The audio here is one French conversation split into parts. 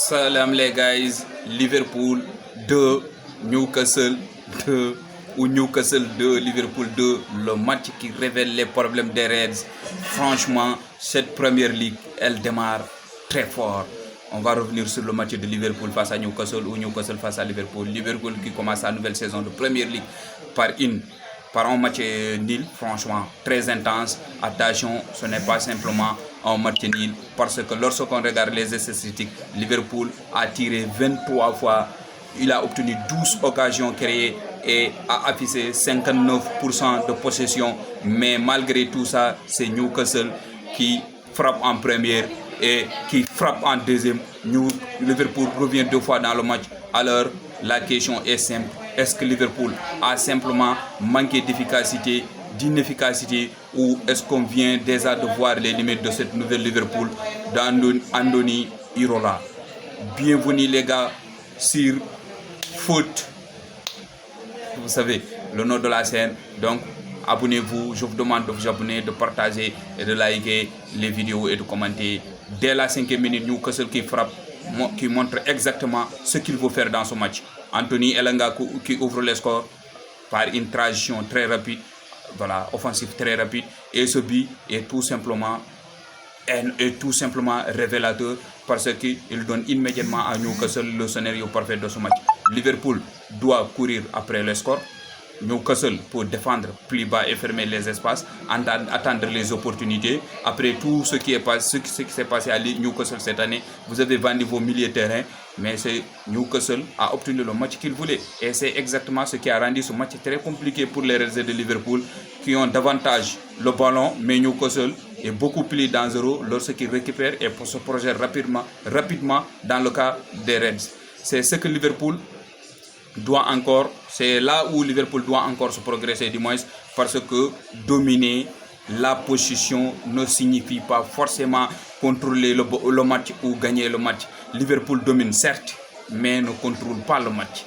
Salam les guys, Liverpool 2, Newcastle 2 ou Newcastle 2, Liverpool 2, le match qui révèle les problèmes des Reds. Franchement, cette première ligue, elle démarre très fort. On va revenir sur le match de Liverpool face à Newcastle ou Newcastle face à Liverpool. Liverpool qui commence sa nouvelle saison de première ligue par un match nul, franchement très intense. Attention, ce n'est pas simplement un match nul parce que lorsqu'on regarde les statistiques, Liverpool a tiré 23 fois, il a obtenu 12 occasions créées et a affiché 59% de possession. Mais malgré tout ça, c'est Newcastle qui frappe en première et qui frappe en deuxième. Liverpool revient 2 fois dans le match. Alors la question est simple: est-ce que Liverpool a simplement manqué d'efficacité, d'inefficacité, ou est-ce qu'on vient déjà de voir les limites de cette nouvelle Liverpool d'Andoni Iraola? Bienvenue les gars sur Foot, vous savez, le nom de la scène. Donc abonnez-vous, je vous demande de vous abonner, de partager et de liker les vidéos et de commenter. Dès la 5e minute, Newcastle qui frappe, qui montre exactement ce qu'il faut faire dans ce match. Anthony Elanga qui ouvre le score par une transition très rapide, voilà, offensive très rapide, et ce but est tout simplement révélateur parce qu'il donne immédiatement à Newcastle le scénario parfait de ce match. Liverpool doit courir après le score. Newcastle pour défendre plus bas et fermer les espaces, attendre les opportunités. Après tout ce qui s'est passé à Newcastle cette année, vous avez vendu vos milieux de terrain, mais Newcastle a obtenu le match qu'il voulait. Et c'est exactement ce qui a rendu ce match très compliqué pour les Reds de Liverpool, qui ont davantage le ballon, mais Newcastle est beaucoup plus dangereux lorsqu'il récupère et se projette rapidement dans le cas des Reds. C'est ce que Liverpool doit encore, c'est là où Liverpool doit encore se progresser du moins, parce que dominer la position ne signifie pas forcément contrôler le match ou gagner le match. Liverpool domine certes, mais ne contrôle pas le match.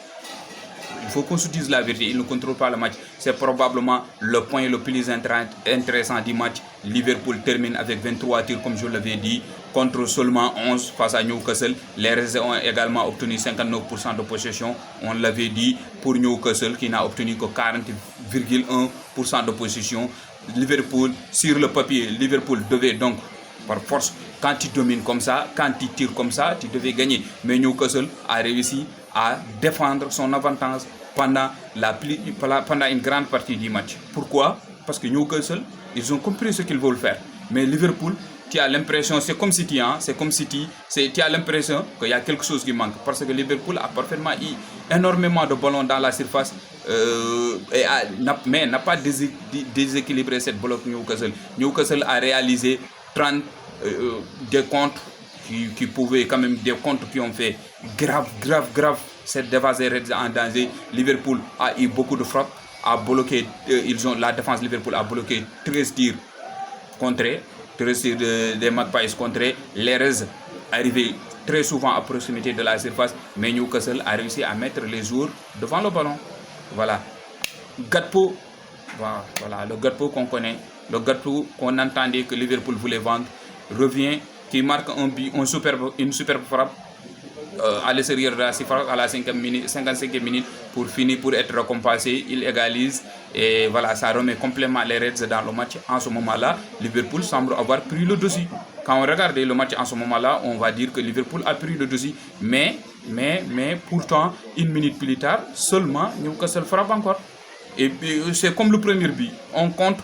Il faut qu'on se dise la vérité, il ne contrôle pas le match. C'est probablement le point le plus intéressant du match. Liverpool termine avec 23 tirs, comme je l'avais dit, contre seulement 11 face à Newcastle. Les Reds ont également obtenu 59% de possession, on l'avait dit, pour Newcastle qui n'a obtenu que 40,1% de possession. Liverpool, sur le papier, Liverpool devait donc, par force, quand tu domines comme ça, quand tu tires comme ça, tu devais gagner. Mais Newcastle a réussi à défendre son avantage pendant une grande partie du match. Pourquoi? Parce que Newcastle, ils ont compris ce qu'ils veulent faire. Mais Liverpool, tu as l'impression, c'est comme si tu as l'impression qu'il y a quelque chose qui manque. Parce que Liverpool a parfaitement eu énormément de ballons dans la surface, mais n'a pas déséquilibré cette bloc Newcastle. Newcastle a réalisé 30 des comptes qui pouvaient quand même, des comptes qui ont fait grave cette défense des Reds en danger. Liverpool a eu beaucoup de frappes, a bloqué, la défense Liverpool a bloqué 13 tirs contrés, 13 tirs des Magpies contrés. Les Reds arrivaient très souvent à proximité de la surface, mais Newcastle a réussi à mettre les joueurs devant le ballon. Voilà. Gakpo, voilà, le Gakpo qu'on connaît, le Gakpo qu'on entendait que Liverpool voulait vendre, revient, qui marque un but, une superbe frappe à l'extérieur de la surface à la 55e minute pour être récompensé. Il égalise et voilà, ça remet complètement les Reds dans le match. En ce moment-là, Liverpool semble avoir pris le dessus. Quand on regarde le match en ce moment-là, on va dire que Liverpool a pris le dessus. Mais pourtant, une minute plus tard, seulement Newcastle frappe encore. Et c'est comme le premier but. On compte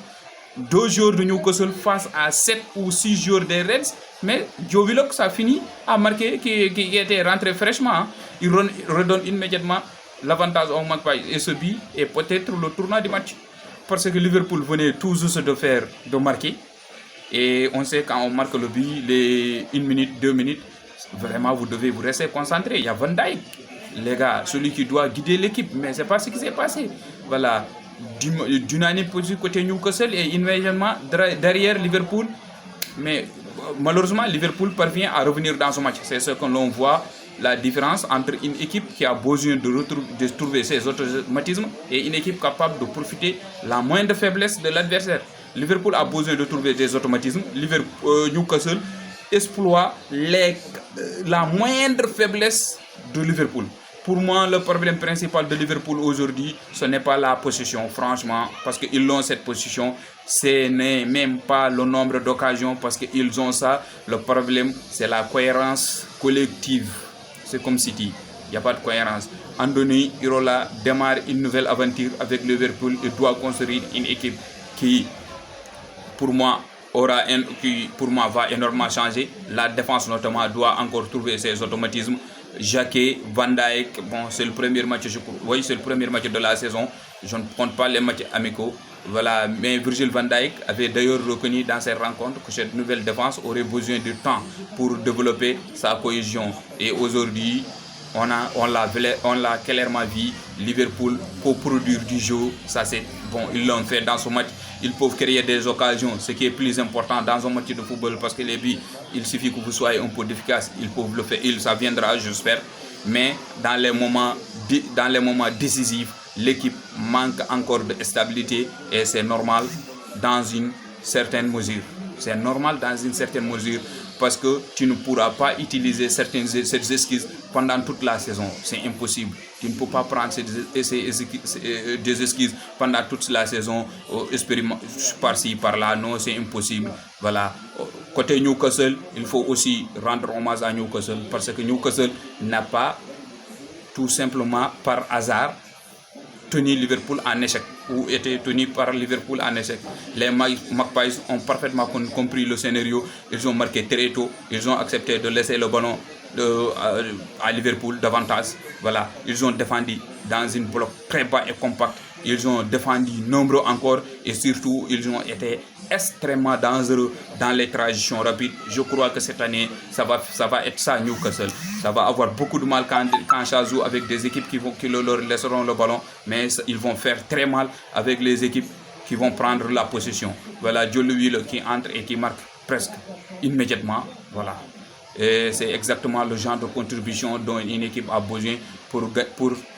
2 joueurs de Newcastle face à 7 ou 6 joueurs des Reds, mais Joe Willock, ça finit à marquer, qui était rentré fraîchement. Il redonne immédiatement l'avantage au Magpies, et ce but est peut-être le tournant du match, parce que Liverpool venait tout juste de marquer, et on sait quand on marque le but, les 1 minute, 2 minutes, vraiment vous devez vous rester concentré. Il y a Van Dijk, les gars, celui qui doit guider l'équipe, mais c'est pas ce qui s'est passé. Voilà, d'unanime position côté Newcastle et immédiatement derrière Liverpool. Mais malheureusement, Liverpool parvient à revenir dans ce match. C'est ce que l'on voit, la différence entre une équipe qui a besoin de trouver ses automatismes et une équipe capable de profiter la moindre faiblesse de l'adversaire. Liverpool a besoin de trouver des automatismes. Newcastle exploite la moindre faiblesse de Liverpool. Pour moi, le problème principal de Liverpool aujourd'hui, ce n'est pas la position, franchement, parce qu'ils ont cette position. Ce n'est même pas le nombre d'occasions, parce qu'ils ont ça. Le problème, c'est la cohérence collective. C'est comme City, il n'y a pas de cohérence. Andoni Irola démarre une nouvelle aventure avec Liverpool. Il doit construire une équipe qui, pour moi, va énormément changer. La défense notamment doit encore trouver ses automatismes. Jacquet, Van Dijk, bon, c'est le premier match, oui, c'est le premier match de la saison. Je ne compte pas les matchs amicaux. Voilà, mais Virgil van Dijk avait d'ailleurs reconnu dans cette rencontre que cette nouvelle défense aurait besoin de temps pour développer sa cohésion. Et aujourd'hui, on l'a clairement vu. Liverpool peut produire du jeu. Ça, c'est bon, ils l'ont fait dans ce match. Ils peuvent créer des occasions, ce qui est plus important dans un match de football, parce que les buts, il suffit que vous soyez un peu efficace, ils peuvent le faire, ça viendra, j'espère. Mais dans les moments décisifs, l'équipe manque encore de stabilité, et c'est normal dans une certaine mesure. C'est normal dans une certaine mesure, parce que tu ne pourras pas utiliser ces excuses pendant toute la saison. C'est impossible. Tu ne peux pas prendre des excuses pendant toute la saison, par-ci, par-là. Non, c'est impossible. Voilà. Côté Newcastle, il faut aussi rendre hommage à Newcastle, parce que Newcastle n'a pas, tout simplement par hasard, tenu Liverpool en échec, ou été tenu par Liverpool en échec. Les Magpies ont parfaitement compris le scénario. Ils ont marqué très tôt. Ils ont accepté de laisser le ballon à Liverpool davantage. Voilà. Ils ont défendu dans une bloc très bas et compact. Ils ont défendu nombreux encore, et surtout ils ont été extrêmement dangereux dans les transitions rapides. Je crois que cette année, ça va être ça, Newcastle. Ça va avoir beaucoup de mal quand ça joue avec des équipes qui leur laisseront le ballon, mais ils vont faire très mal avec les équipes qui vont prendre la possession. Voilà, Joe Will qui entre et qui marque presque immédiatement. Voilà. Et c'est exactement le genre de contribution dont une équipe a besoin pour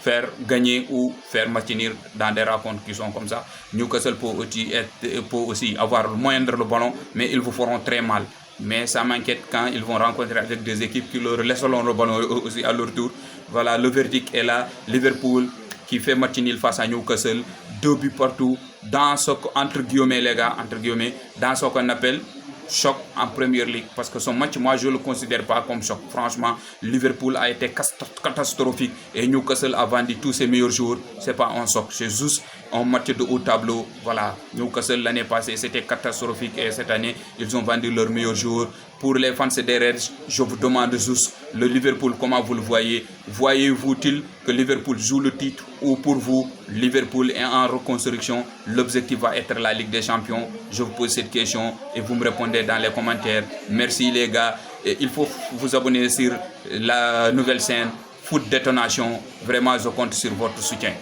faire gagner ou faire maintenir dans des rencontres qui sont comme ça. Newcastle peut aussi avoir moindre le ballon, mais ils vous feront très mal. Mais ça m'inquiète quand ils vont rencontrer avec des équipes qui leur laisseront le ballon aussi à leur tour. Voilà, le verdict est là. Liverpool qui fait match nul face à Newcastle, 2 buts partout, dans ce, entre guillemets les gars, dans ce qu'on appelle choc en Premier League, parce que son match, moi je ne le considère pas comme choc. Franchement, Liverpool a été catastrophique et Newcastle a vendu tous ses meilleurs jours. C'est pas un choc, c'est juste un match de haut tableau. Voilà, Newcastle l'année passée c'était catastrophique, et cette année ils ont vendu leurs meilleurs jours. Pour les fans des Reds, je vous demande juste, le Liverpool, comment vous le voyez? Voyez-vous-t-il que Liverpool joue le titre, ou pour vous, Liverpool est en reconstruction? L'objectif va être la Ligue des Champions? Je vous pose cette question et vous me répondez dans les commentaires. Merci les gars. Et il faut vous abonner sur la nouvelle chaîne Foot Détonation. Vraiment, je compte sur votre soutien.